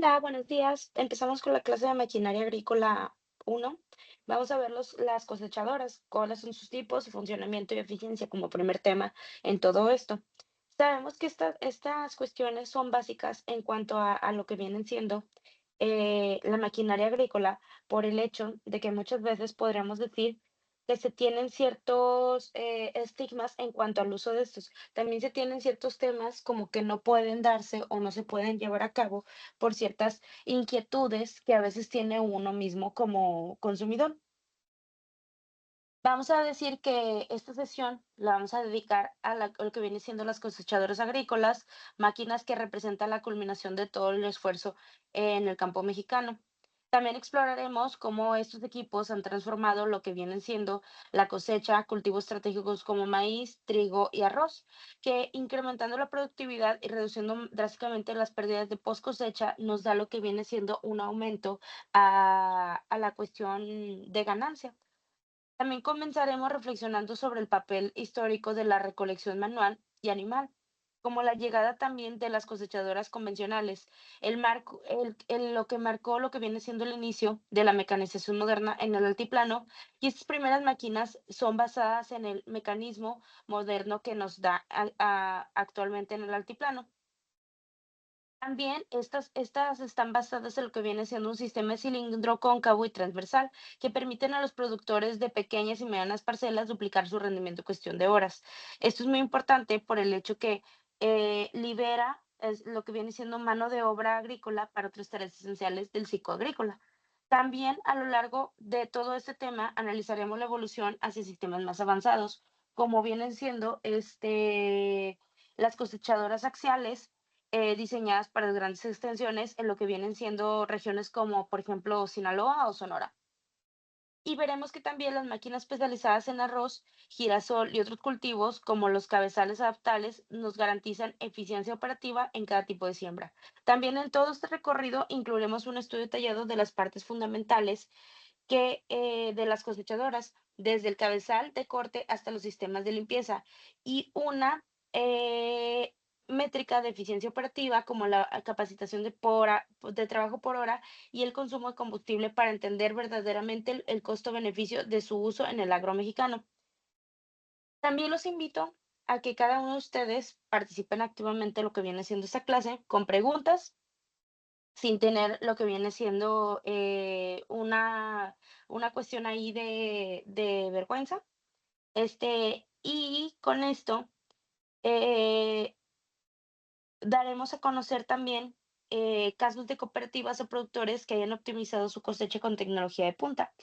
Hola, buenos días. Empezamos con la clase de maquinaria agrícola 1. Vamos a ver las cosechadoras, cuáles son sus tipos, su funcionamiento y eficiencia como primer tema en todo esto. Sabemos que estas cuestiones son básicas en cuanto a lo que vienen siendo la maquinaria agrícola, por el hecho de que muchas veces podríamos decir que se tienen ciertos estigmas en cuanto al uso de estos. También se tienen ciertos temas como que no pueden darse o no se pueden llevar a cabo por ciertas inquietudes que a veces tiene uno mismo como consumidor. Vamos a decir que esta sesión la vamos a dedicar a lo que viene siendo las cosechadoras agrícolas, máquinas que representan la culminación de todo el esfuerzo en el campo mexicano. También exploraremos cómo estos equipos han transformado lo que vienen siendo la cosecha, cultivos estratégicos como maíz, trigo y arroz, que incrementando la productividad y reduciendo drásticamente las pérdidas de post cosecha nos da lo que viene siendo un aumento a la cuestión de ganancia. También comenzaremos reflexionando sobre el papel histórico de la recolección manual y animal, como la llegada también de las cosechadoras convencionales, lo que marcó lo que viene siendo el inicio de la mecanización moderna en el altiplano, y estas primeras máquinas son basadas en el mecanismo moderno que nos da actualmente en el altiplano. También estas están basadas en lo que viene siendo un sistema de cilindro cóncavo y transversal que permiten a los productores de pequeñas y medianas parcelas duplicar su rendimiento en cuestión de horas. Esto es muy importante por el hecho que libera lo que viene siendo mano de obra agrícola para otras tareas esenciales del ciclo agrícola. También a lo largo de todo este tema analizaremos la evolución hacia sistemas más avanzados, como vienen siendo las cosechadoras axiales diseñadas para grandes extensiones en lo que vienen siendo regiones como, por ejemplo, Sinaloa o Sonora. Y veremos que también las máquinas especializadas en arroz, girasol y otros cultivos, como los cabezales adaptables, nos garantizan eficiencia operativa en cada tipo de siembra. También en todo este recorrido incluiremos un estudio detallado de las partes fundamentales de las cosechadoras, desde el cabezal de corte hasta los sistemas de limpieza, y una eh, métrica de eficiencia operativa como la capacitación de trabajo por hora y el consumo de combustible para entender verdaderamente el costo-beneficio de su uso en el agro mexicano. También los invito a que cada uno de ustedes participen activamente en lo que viene siendo esta clase con preguntas sin tener lo que viene siendo una cuestión ahí de vergüenza. Y con esto eh, daremos a conocer también casos de cooperativas o productores que hayan optimizado su cosecha con tecnología de punta.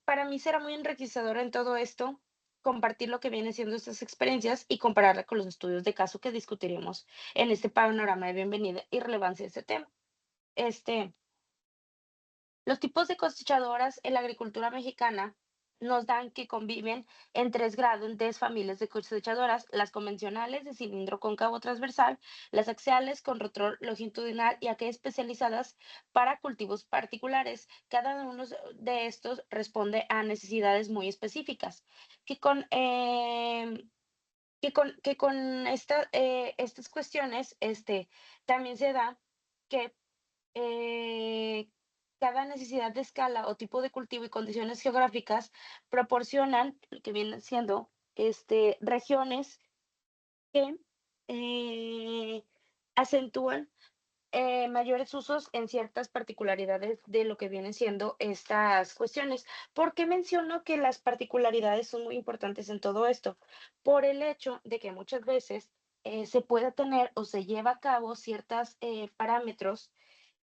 Para mí será muy enriquecedor en todo esto compartir lo que viene siendo estas experiencias y compararla con los estudios de caso que discutiremos en este panorama de bienvenida y relevancia de este tema. Este, los tipos de cosechadoras en la agricultura mexicana nos dan que conviven en tres grandes familias de cosechadoras: las convencionales de cilindro cóncavo transversal, las axiales con rotor longitudinal y aquellas especializadas para cultivos particulares. Cada uno de estos responde a necesidades muy específicas, que con, que con estas cuestiones también se da que eh, cada necesidad de escala o tipo de cultivo y condiciones geográficas proporcionan lo que vienen siendo regiones que eh, acentúan mayores usos en ciertas particularidades de lo que vienen siendo estas cuestiones. ¿Por qué menciono que las particularidades son muy importantes en todo esto? Por el hecho de que muchas veces se puede tener o se lleva a cabo ciertos parámetros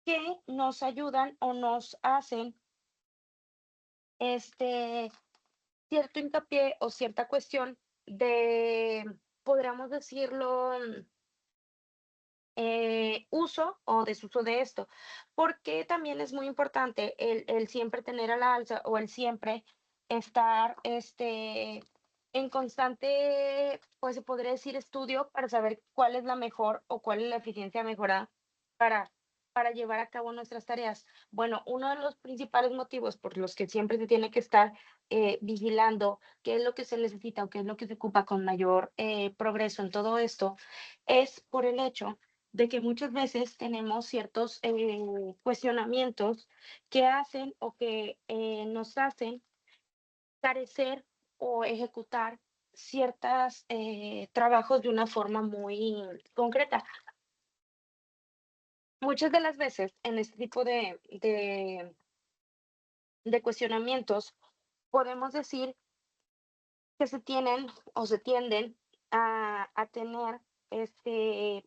que nos ayudan o nos hacen este cierto hincapié o cierta cuestión de, podríamos decirlo, uso o desuso de esto, porque también es muy importante el siempre tener a la alza o el siempre estar en constante, pues se podría decir, estudio para saber cuál es la mejor o cuál es la eficiencia mejorada para, para llevar a cabo nuestras tareas. Bueno, uno de los principales motivos por los que siempre se tiene que estar vigilando qué es lo que se necesita o qué es lo que se ocupa con mayor progreso en todo esto es por el hecho de que muchas veces tenemos ciertos cuestionamientos que hacen o que nos hacen carecer o ejecutar ciertos trabajos de una forma muy concreta. Muchas de las veces en este tipo de cuestionamientos podemos decir que se tienen o se tienden a tener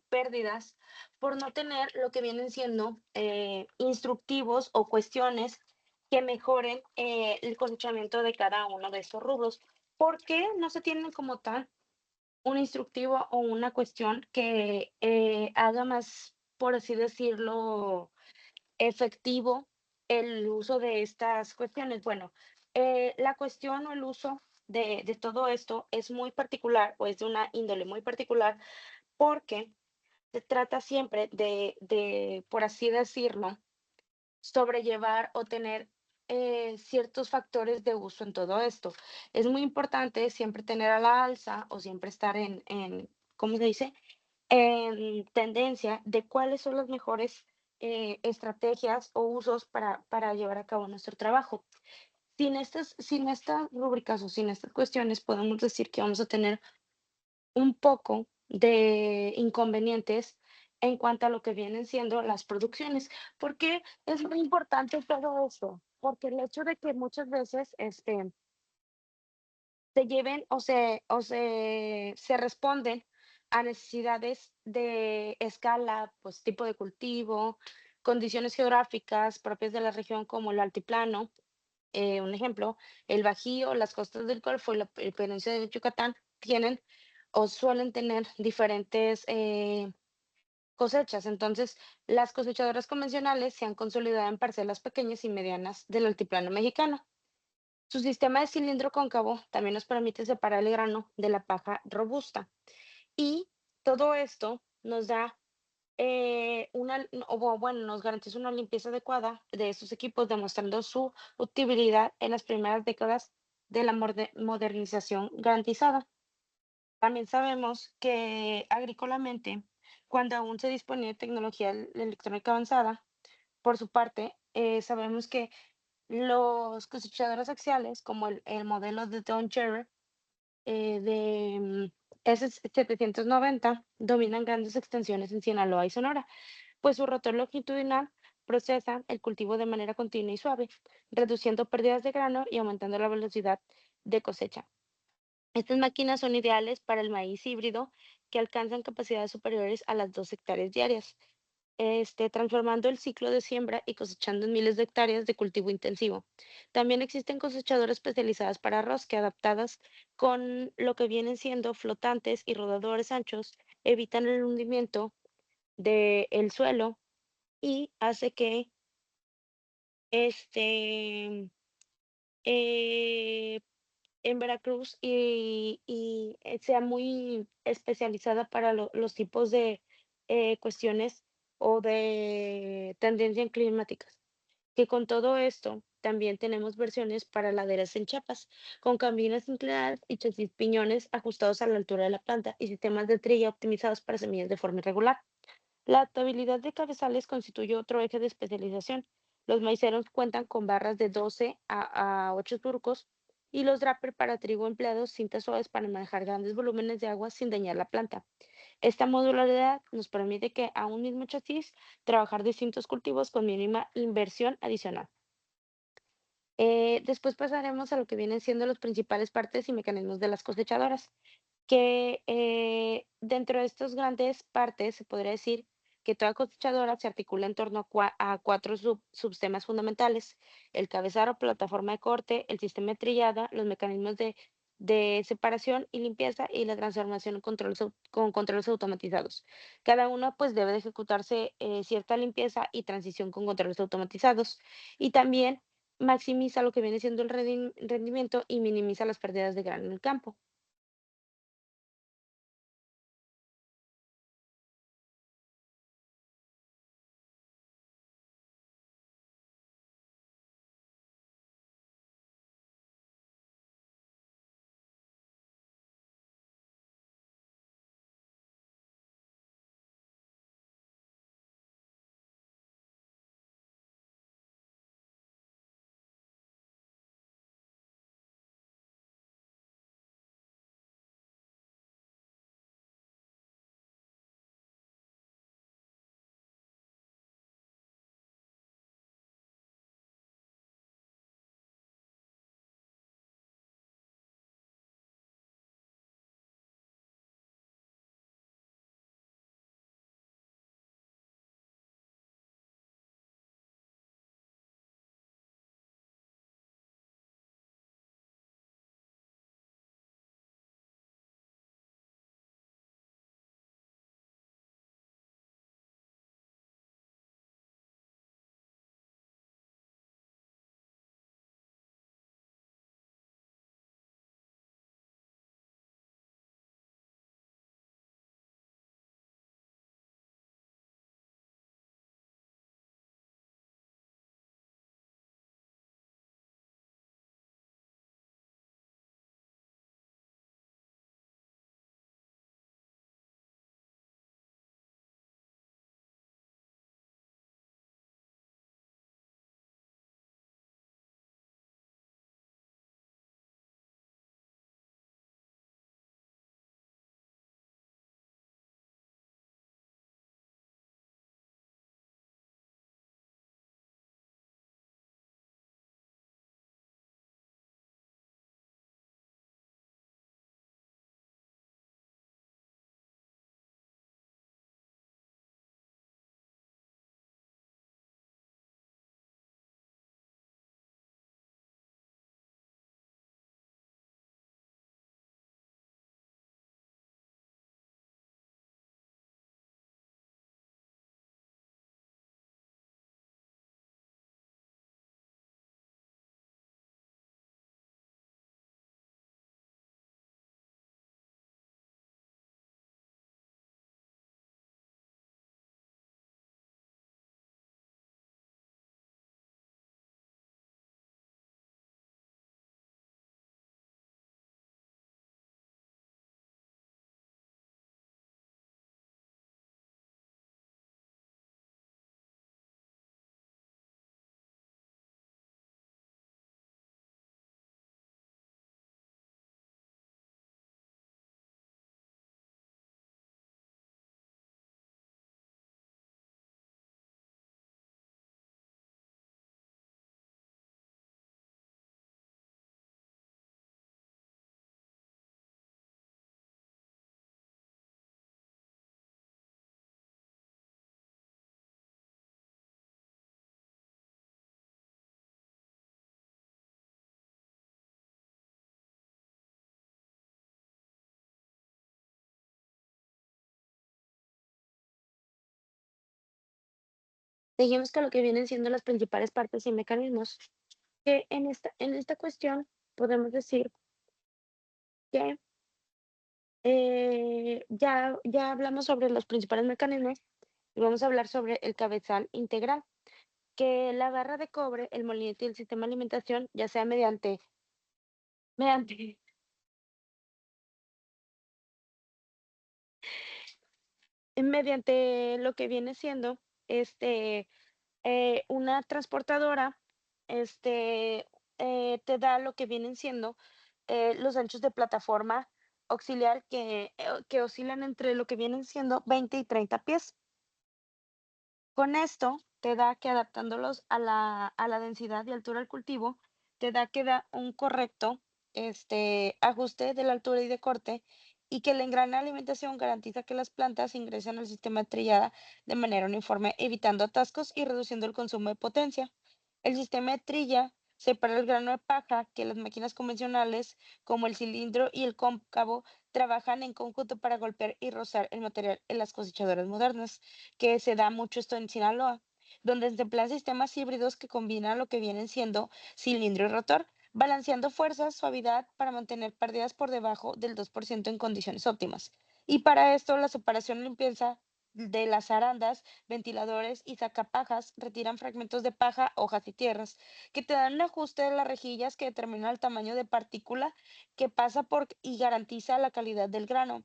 pérdidas por no tener lo que vienen siendo instructivos o cuestiones que mejoren el cosechamiento de cada uno de estos rubros. ¿Por qué no se tienen como tal un instructivo o una cuestión que haga más, por así decirlo, efectivo el uso de estas cuestiones? Bueno, la cuestión o el uso de todo esto es muy particular o es de una índole muy particular porque se trata siempre de, por así decirlo, sobrellevar o tener ciertos factores de uso en todo esto. Es muy importante siempre tener a la alza o siempre estar ¿cómo se dice? En tendencia de cuáles son las mejores estrategias o usos para llevar a cabo nuestro trabajo. Sin estas rúbricas o sin estas cuestiones, podemos decir que vamos a tener un poco de inconvenientes en cuanto a lo que vienen siendo las producciones. ¿Por qué es muy importante todo esto? Porque el hecho de que muchas veces se lleven o se responden a necesidades de escala, pues tipo de cultivo, condiciones geográficas propias de la región como el altiplano. Un ejemplo, el Bajío, las costas del Golfo y la península de Yucatán tienen o suelen tener diferentes cosechas. Entonces, las cosechadoras convencionales se han consolidado en parcelas pequeñas y medianas del altiplano mexicano. Su sistema de cilindro cóncavo también nos permite separar el grano de la paja robusta. Y todo esto nos da bueno, nos garantiza una limpieza adecuada de estos equipos, demostrando su utilidad en las primeras décadas de la modernización garantizada. También sabemos que agrícolamente, cuando aún se disponía de tecnología electrónica avanzada, por su parte, sabemos que los cosechadores axiales, como el modelo de Don Cherry, S790, dominan grandes extensiones en Sinaloa y Sonora, pues su rotor longitudinal procesa el cultivo de manera continua y suave, reduciendo pérdidas de grano y aumentando la velocidad de cosecha. Estas máquinas son ideales para el maíz híbrido que alcanzan capacidades superiores a las 2 hectáreas diarias, transformando el ciclo de siembra y cosechando en miles de hectáreas de cultivo intensivo. También existen cosechadoras especializadas para arroz que adaptadas con lo que vienen siendo flotantes y rodadores anchos, evitan el hundimiento del suelo y hace que este, eh, en Veracruz sea muy especializada para los tipos de cuestiones o de tendencias climáticas. Que con todo esto también tenemos versiones para laderas en Chiapas, con cabinas inclinadas y chasis piñones ajustados a la altura de la planta y sistemas de trilla optimizados para semillas de forma irregular. La adaptabilidad de cabezales constituye otro eje de especialización. Los maiceros cuentan con barras de 12 a 8 surcos y los draper para trigo empleados cintas suaves para manejar grandes volúmenes de agua sin dañar la planta. Esta modularidad nos permite que a un mismo chasis trabajar distintos cultivos con mínima inversión adicional. Después pasaremos a lo que vienen siendo las principales partes y mecanismos de las cosechadoras que dentro de estas grandes partes se podría decir que toda cosechadora se articula en torno a cuatro subsistemas fundamentales: el cabezal o plataforma de corte, el sistema de trillada, los mecanismos de separación y limpieza y la transformación en con controles automatizados. Cada uno pues debe de ejecutarse cierta limpieza y transición con controles automatizados y también maximiza lo que viene siendo el rendimiento y minimiza las pérdidas de grano en el campo. Seguimos con lo que vienen siendo las principales partes y mecanismos, que en esta cuestión podemos decir que ya hablamos sobre los principales mecanismos y vamos a hablar sobre el cabezal integral, que la barra de cobre, el molinete y el sistema de alimentación, ya sea mediante, mediante lo que viene siendo este, una transportadora, este, te da lo que vienen siendo los anchos de plataforma auxiliar que oscilan entre lo que vienen siendo 20 y 30 pies. Con esto te da que adaptándolos a la densidad y altura del cultivo, te da que da un correcto ajuste de la altura y de corte y que el engrane de alimentación garantiza que las plantas ingresen al sistema de trillada de manera uniforme, evitando atascos y reduciendo el consumo de potencia. El sistema de trilla separa el grano de paja que las máquinas convencionales, como el cilindro y el cóncavo, trabajan en conjunto para golpear y rozar el material en las cosechadoras modernas, que se da mucho esto en Sinaloa, donde se emplean sistemas híbridos que combinan lo que vienen siendo cilindro y rotor, balanceando fuerza, suavidad para mantener pérdidas por debajo del 2% en condiciones óptimas. Y para esto, la separación y limpieza de las arandas, ventiladores y sacapajas retiran fragmentos de paja, hojas y tierras, que te dan un ajuste de las rejillas que determina el tamaño de partícula que pasa por y garantiza la calidad del grano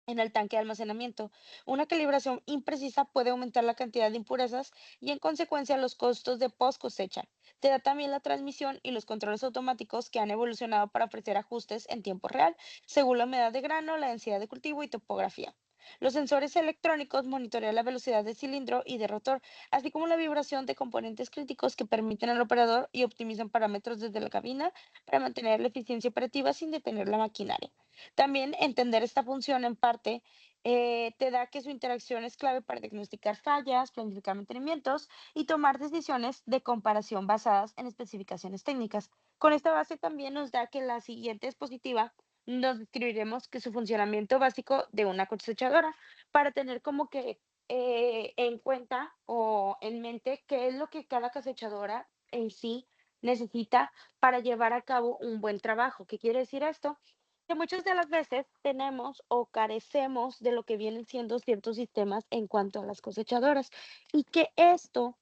en el tanque de almacenamiento. Una calibración imprecisa puede aumentar la cantidad de impurezas y en consecuencia los costos de post cosecha. Te da también la transmisión y los controles automáticos que han evolucionado para ofrecer ajustes en tiempo real, según la humedad de grano, la densidad de cultivo y topografía. Los sensores electrónicos monitorean la velocidad de cilindro y de rotor, así como la vibración de componentes críticos que permiten al operador y optimizan parámetros desde la cabina para mantener la eficiencia operativa sin detener la maquinaria. También entender esta función en parte te da que su interacción es clave para diagnosticar fallas, planificar mantenimientos y tomar decisiones de comparación basadas en especificaciones técnicas. Con esta base también nos da que la siguiente diapositiva nos describiremos que su funcionamiento básico de una cosechadora para tener como que en cuenta o en mente qué es lo que cada cosechadora en sí necesita para llevar a cabo un buen trabajo. ¿Qué quiere decir esto? Que muchas de las veces tenemos o carecemos de lo que vienen siendo ciertos sistemas en cuanto a las cosechadoras y que esto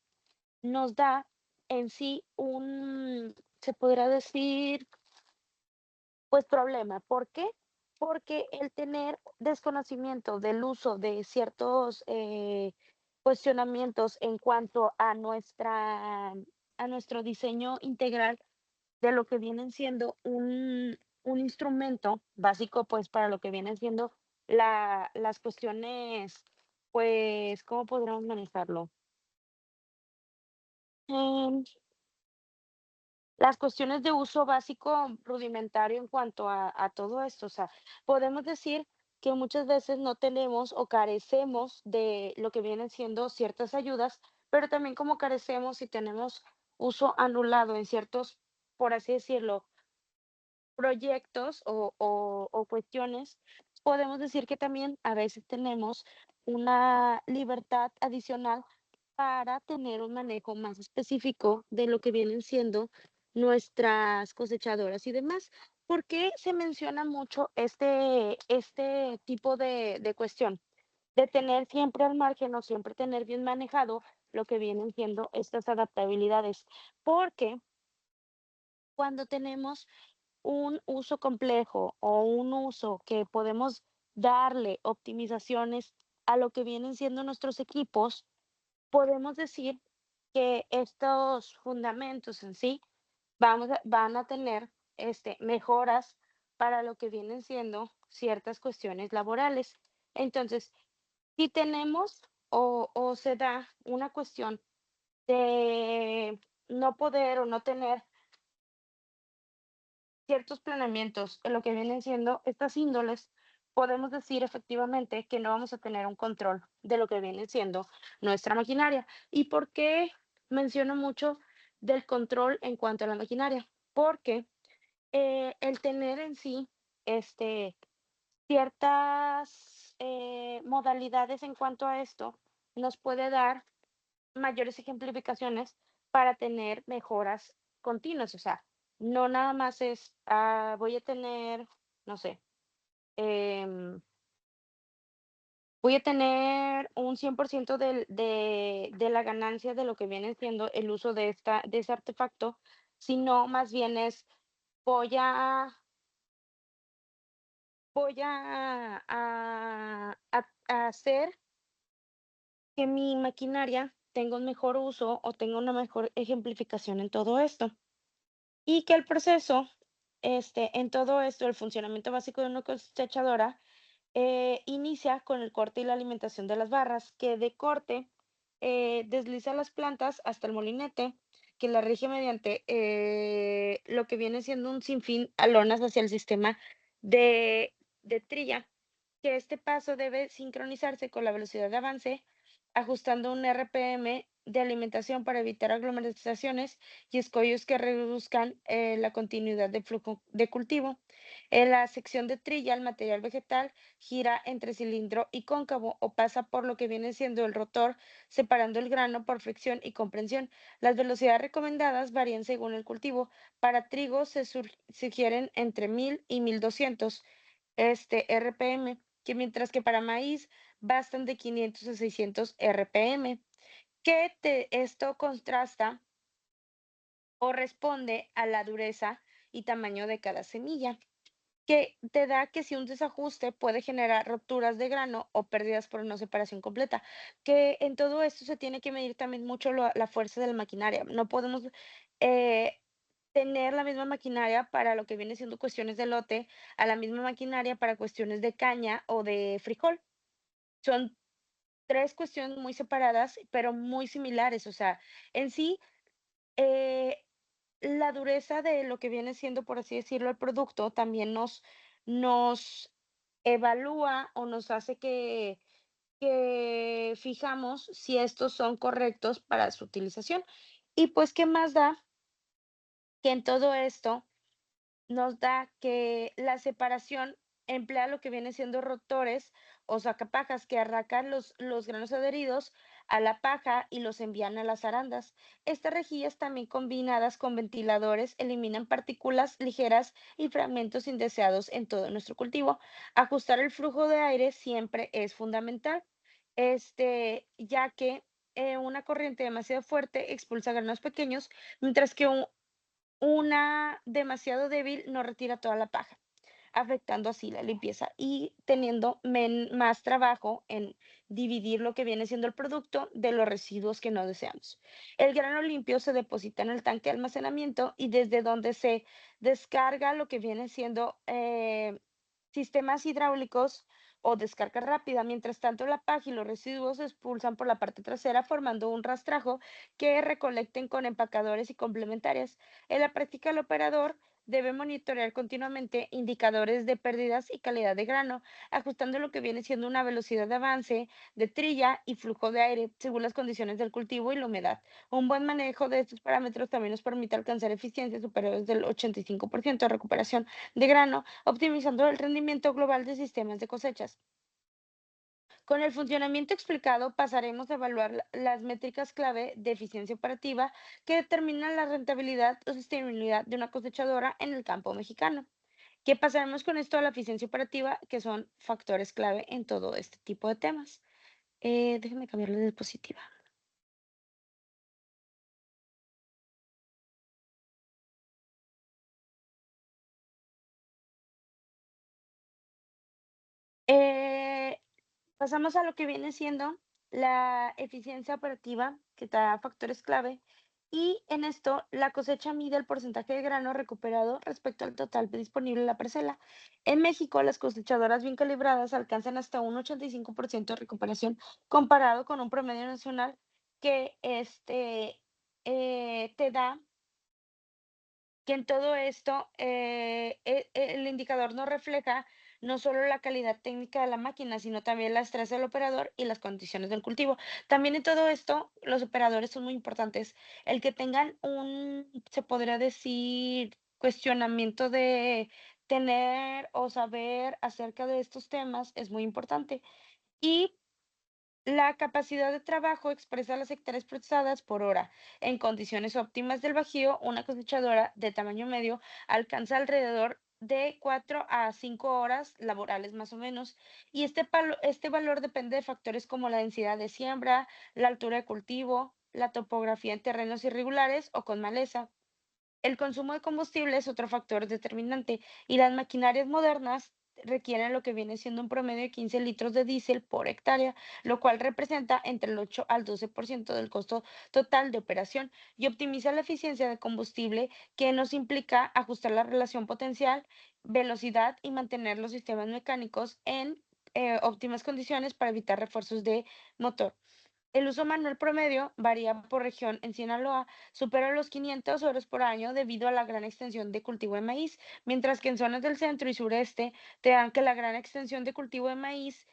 nos da en sí se podrá decir, pues problema. ¿Por qué? Porque el tener desconocimiento del uso de ciertos cuestionamientos en cuanto a nuestro diseño integral de lo que vienen siendo un instrumento básico, pues, para lo que vienen siendo las cuestiones, pues, ¿cómo podríamos manejarlo? Em, las cuestiones de uso básico rudimentario en cuanto a todo esto, o sea, podemos decir que muchas veces no tenemos o carecemos de lo que vienen siendo ciertas ayudas, pero también como carecemos y tenemos uso anulado en ciertos, por así decirlo, proyectos o cuestiones, podemos decir que también a veces tenemos una libertad adicional para tener un manejo más específico de lo que vienen siendo nuestras cosechadoras y demás. ¿Por qué se menciona mucho este tipo de cuestión? De tener siempre al margen o siempre tener bien manejado lo que vienen siendo estas adaptabilidades. Porque cuando tenemos un uso complejo o un uso que podemos darle optimizaciones a lo que vienen siendo nuestros equipos, podemos decir que estos fundamentos en sí van a tener mejoras para lo que vienen siendo ciertas cuestiones laborales. Entonces, si tenemos o se da una cuestión de no poder o no tener ciertos planeamientos en lo que vienen siendo estas índoles, podemos decir efectivamente que no vamos a tener un control de lo que viene siendo nuestra maquinaria. ¿Y por qué menciono mucho del control en cuanto a la maquinaria? Porque el tener en sí ciertas modalidades en cuanto a esto nos puede dar mayores ejemplificaciones para tener mejoras continuas. O sea, no nada más es, voy a tener, no sé, em, voy a tener un 100% de la ganancia de lo que viene siendo el uso de ese artefacto, sino más bien es, voy a, a hacer que mi maquinaria tenga un mejor uso o tenga una mejor ejemplificación en todo esto. Y que el proceso, en todo esto, el funcionamiento básico de una cosechadora inicia con el corte y la alimentación de las barras, que de corte desliza las plantas hasta el molinete, que la rige mediante lo que viene siendo un sinfín alonas hacia el sistema de, de trilla, que este paso debe sincronizarse con la velocidad de avance, ajustando un RPM de alimentación para evitar aglomeraciones y escollos que reduzcan la continuidad de flujo de cultivo. En la sección de trilla, el material vegetal gira entre cilindro y cóncavo o pasa por lo que viene siendo el rotor, separando el grano por fricción y comprensión. Las velocidades recomendadas varían según el cultivo. Para trigo sugieren entre 1000 y 1200 RPM, que mientras que para maíz bastan de 500 a 600 RPM, esto contrasta o responde a la dureza y tamaño de cada semilla, que te da que si un desajuste puede generar rupturas de grano o pérdidas por una separación completa, que en todo esto se tiene que medir también mucho la fuerza de la maquinaria. No podemos eh, tener la misma maquinaria para lo que viene siendo cuestiones de lote, a la misma maquinaria para cuestiones de caña o de frijol. Son tres cuestiones muy separadas, pero muy similares. O sea, en sí, eh, la dureza de lo que viene siendo, por así decirlo, el producto también nos evalúa o nos hace que fijamos si estos son correctos para su utilización. Y pues, ¿qué más da que en todo esto nos da que la separación emplea lo que viene siendo rotores o sacapajas que arrancan los granos adheridos a la paja y los envían a las arandas? Estas rejillas, también combinadas con ventiladores, eliminan partículas ligeras y fragmentos indeseados en todo nuestro cultivo. Ajustar el flujo de aire siempre es fundamental, ya que una corriente demasiado fuerte expulsa granos pequeños, mientras que una demasiado débil no retira toda la paja, afectando así la limpieza y teniendo más trabajo en dividir lo que viene siendo el producto de los residuos que no deseamos. El grano limpio se deposita en el tanque de almacenamiento y desde donde se descarga lo que viene siendo sistemas hidráulicos o descarga rápida. Mientras tanto, la paja y los residuos se expulsan por la parte trasera formando un rastrajo que recolecten con empacadores y complementarias. En la práctica, el operador debe monitorear continuamente indicadores de pérdidas y calidad de grano, ajustando lo que viene siendo una velocidad de avance, de trilla y flujo de aire según las condiciones del cultivo y la humedad. Un buen manejo de estos parámetros también nos permite alcanzar eficiencias superiores del 85% de recuperación de grano, optimizando el rendimiento global de sistemas de cosechas. Con el funcionamiento explicado, pasaremos a evaluar las métricas clave de eficiencia operativa que determinan la rentabilidad o sostenibilidad de una cosechadora en el campo mexicano. ¿Qué pasaremos con esto a la eficiencia operativa, que son factores clave en todo este tipo de temas? Déjenme cambiar la diapositiva. Eh, Pasamos a lo que viene siendo la eficiencia operativa, que da factores clave, y en esto la cosecha mide el porcentaje de grano recuperado respecto al total disponible en la parcela. En México, las cosechadoras bien calibradas alcanzan hasta un 85% de recuperación comparado con un promedio nacional que te da que en todo esto, el indicador no refleja no solo la calidad técnica de la máquina, sino también la estrés del operador y las condiciones del cultivo. También en todo esto, los operadores son muy importantes. El que tengan se podría decir, cuestionamiento de tener o saber acerca de estos temas es muy importante. Y La capacidad de trabajo expresa las hectáreas procesadas por hora. En condiciones óptimas del Bajío, una cosechadora de tamaño medio alcanza alrededor de 4 a 5 horas laborales más o menos, y este valor depende de factores como la densidad de siembra, la altura de cultivo, la topografía en terrenos irregulares o con maleza. El consumo de combustible es otro factor determinante y las maquinarias modernas requieren lo que viene siendo un promedio de 15 litros de diésel por hectárea, lo cual representa entre el 8 al 12% del costo total de operación y optimiza la eficiencia de combustible, que nos implica ajustar la relación potencial, velocidad y mantener los sistemas mecánicos en óptimas condiciones para evitar refuerzos de motor. El uso manual promedio varía por región. En Sinaloa supera los 500 horas por año debido a la gran extensión de cultivo de maíz, mientras que en zonas del centro y sureste te dan que la gran extensión de cultivo de maíz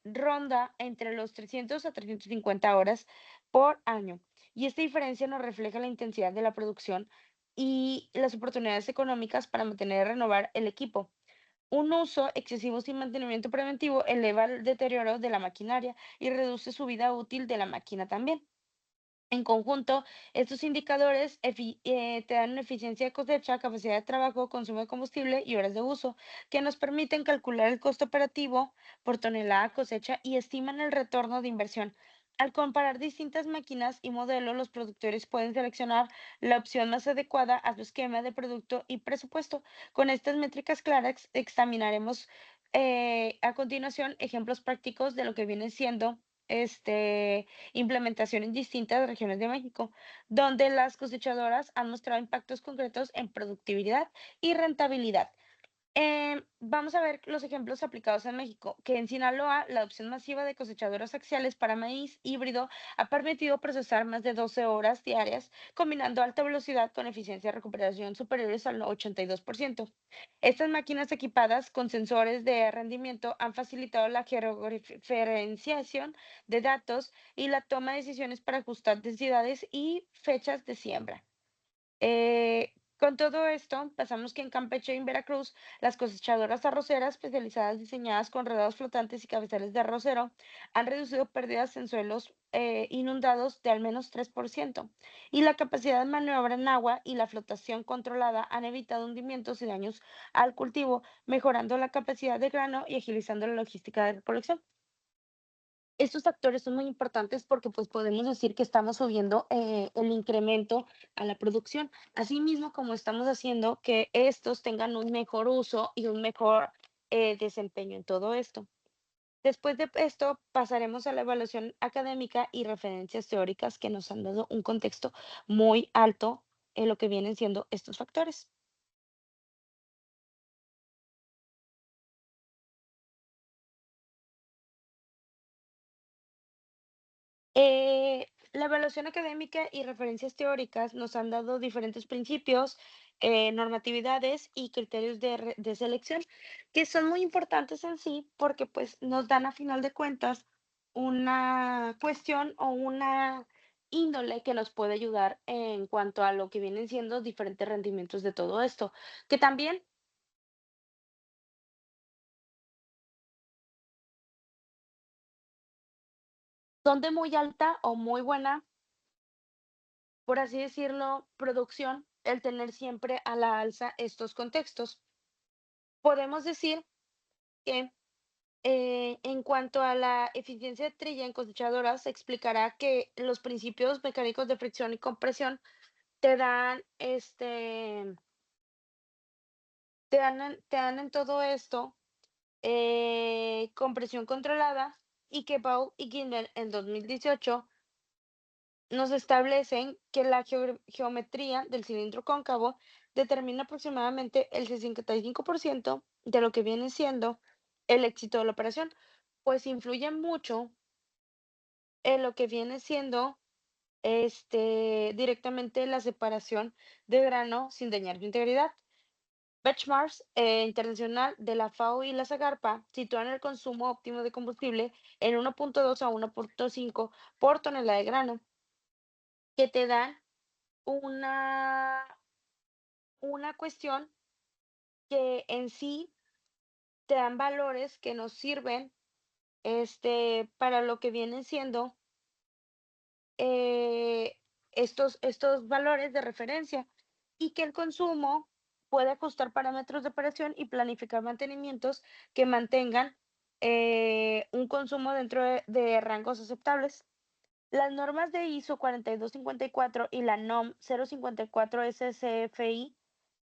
ronda entre los 300 a 350 horas por año. Y esta diferencia nos refleja la intensidad de la producción y las oportunidades económicas para mantener y renovar el equipo. Un uso excesivo sin mantenimiento preventivo eleva el deterioro de la maquinaria y reduce su vida útil de la máquina también. En conjunto, estos indicadores te dan una eficiencia de cosecha, capacidad de trabajo, consumo de combustible y horas de uso, que nos permiten calcular el costo operativo por tonelada cosecha y estiman el retorno de inversión. Al comparar distintas máquinas y modelos, los productores pueden seleccionar la opción más adecuada a su esquema de producto y presupuesto. Con estas métricas claras, examinaremos a continuación ejemplos prácticos de lo que viene siendo implementación en distintas regiones de México, donde las cosechadoras han mostrado impactos concretos en productividad y rentabilidad. Vamos a ver los ejemplos aplicados en México, que en Sinaloa la adopción masiva de cosechadoras axiales para maíz híbrido ha permitido procesar más de 12 horas diarias, combinando alta velocidad con eficiencia de recuperación superiores al 82%. Estas máquinas equipadas con sensores de rendimiento han facilitado la georreferenciación de datos y la toma de decisiones para ajustar densidades y fechas de siembra. Con todo esto, pasamos que en Campeche y en Veracruz, las cosechadoras arroceras especializadas diseñadas con rodados flotantes y cabezales de arrocero han reducido pérdidas en suelos inundados de al menos 3%, y la capacidad de maniobra en agua y la flotación controlada han evitado hundimientos y daños al cultivo, mejorando la capacidad de grano y agilizando la logística de recolección. Estos factores son muy importantes porque, pues, podemos decir que estamos subiendo, el incremento a la producción, asimismo como estamos haciendo que estos tengan un mejor uso y un mejor, desempeño en todo esto. Después de esto, pasaremos a la evaluación académica y referencias teóricas que nos han dado un contexto muy alto en lo que vienen siendo estos factores. La evaluación académica y referencias teóricas nos han dado diferentes principios, normatividades y criterios de selección, que son muy importantes en sí porque pues nos dan a final de cuentas una cuestión o una índole que nos puede ayudar en cuanto a lo que vienen siendo diferentes rendimientos de todo esto, que también son de muy alta o muy buena, por así decirlo, producción, el tener siempre a la alza estos contextos. Podemos decir que en cuanto a la eficiencia de trilla en cosechadoras, se explicará que los principios mecánicos de fricción y compresión te dan, te dan en todo esto compresión controlada, y que Bau y Gilmer en 2018 nos establecen que la geometría del cilindro cóncavo determina aproximadamente el 65% de lo que viene siendo el éxito de la operación, pues influye mucho en lo que viene siendo directamente la separación de grano sin dañar su integridad. Benchmarks internacional de la FAO y la Zagarpa sitúan el consumo óptimo de combustible en 1.2 a 1.5 por tonelada de grano, que te dan una una cuestión que en sí te dan valores que nos sirven para lo que vienen siendo eh, estos valores de referencia y que el consumo puede ajustar parámetros de operación y planificar mantenimientos que mantengan un consumo dentro de rangos aceptables. Las normas de ISO 4254 y la NOM 054 SCFI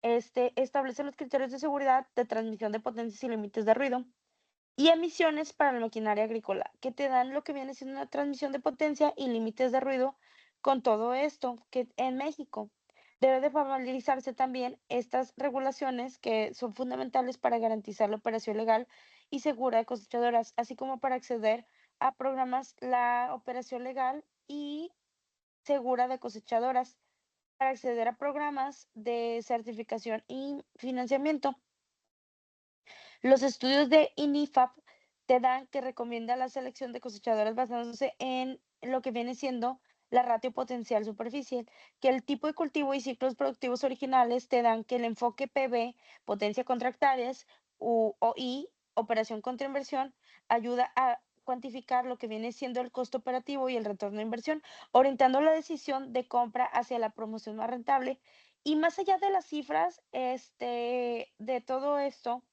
establecen los criterios de seguridad de transmisión de potencias y límites de ruido y emisiones para la maquinaria agrícola, que te dan lo que viene siendo una transmisión de potencia y límites de ruido con todo esto, que en México debe de formalizarse también estas regulaciones que son fundamentales para garantizar la operación legal y segura de cosechadoras, así como para acceder a programas, la operación legal y segura de cosechadoras, para acceder a programas de certificación y financiamiento. Los estudios de INIFAP te dan que recomienda la selección de cosechadoras basándose en lo que viene siendo la ratio potencial superficial, que el tipo de cultivo y ciclos productivos originales te dan que el enfoque PB, potencia contra hectáreas, o I, operación contra inversión, ayuda a cuantificar lo que viene siendo el costo operativo y el retorno de inversión, orientando la decisión de compra hacia la promoción más rentable. Y más allá de las cifras, de todo esto,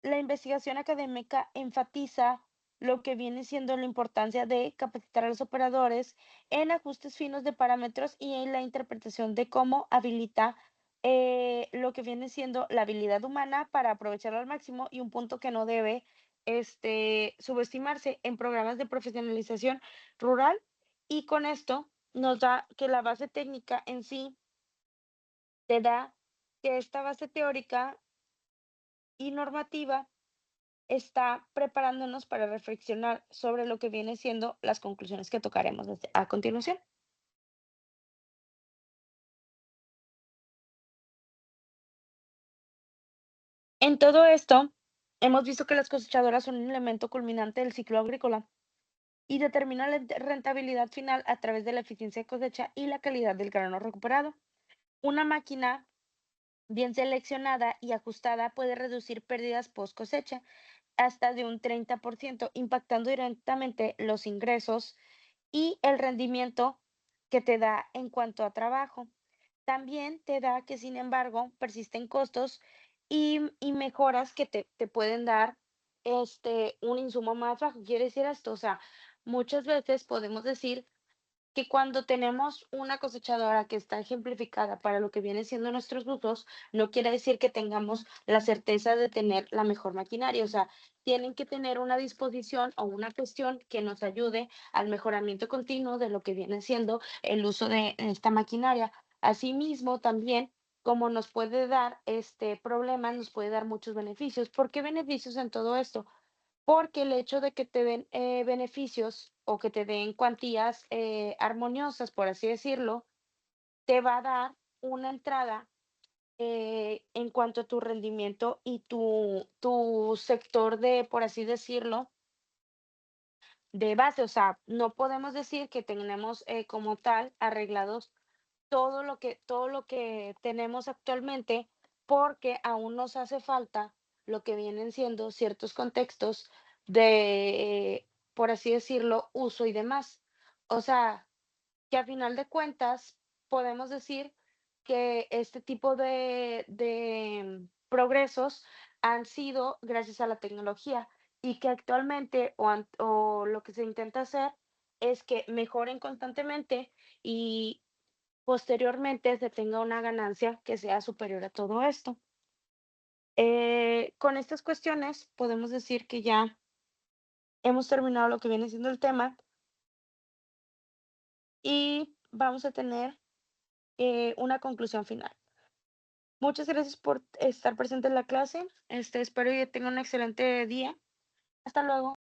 la investigación académica enfatiza lo que viene siendo la importancia de capacitar a los operadores en ajustes finos de parámetros y en la interpretación de cómo habilita lo que viene siendo la habilidad humana para aprovecharlo al máximo y un punto que no debe subestimarse en programas de profesionalización rural. Y con esto nos da que la base técnica en sí te da que esta base teórica y normativa está preparándonos para reflexionar sobre lo que viene siendo las conclusiones que tocaremos a continuación. En todo esto, hemos visto que las cosechadoras son un elemento culminante del ciclo agrícola y determinan la rentabilidad final a través de la eficiencia de cosecha y la calidad del grano recuperado. Una máquina bien seleccionada y ajustada puede reducir pérdidas post cosecha hasta de un 30%, impactando directamente los ingresos y el rendimiento que te da en cuanto a trabajo. También te da que, sin embargo, persisten costos y mejoras que te pueden dar un insumo más bajo. Quiere decir esto, o sea, muchas veces podemos decir que cuando tenemos una cosechadora que está ejemplificada para lo que viene siendo nuestros usos, no quiere decir que tengamos la certeza de tener la mejor maquinaria. O sea, tienen que tener una disposición o una cuestión que nos ayude al mejoramiento continuo de lo que viene siendo el uso de esta maquinaria. Asimismo, también, como nos puede dar este problema, nos puede dar muchos beneficios. ¿Por qué beneficios en todo esto? Porque el hecho de que te den beneficios o que te den cuantías armoniosas, por así decirlo, te va a dar una entrada en cuanto a tu rendimiento y tu sector de, por así decirlo, de base. O sea, no podemos decir que tenemos como tal arreglados todo lo que tenemos actualmente, porque aún nos hace falta lo que vienen siendo ciertos contextos de, por así decirlo, uso y demás. O sea, que a final de cuentas podemos decir que este tipo de progresos han sido gracias a la tecnología y que actualmente o lo que se intenta hacer es que mejoren constantemente y posteriormente se tenga una ganancia que sea superior a todo esto. Con estas cuestiones podemos decir que ya hemos terminado lo que viene siendo el tema y vamos a tener una conclusión final. Muchas gracias por estar presente en la clase. Espero que tengan un excelente día. Hasta luego.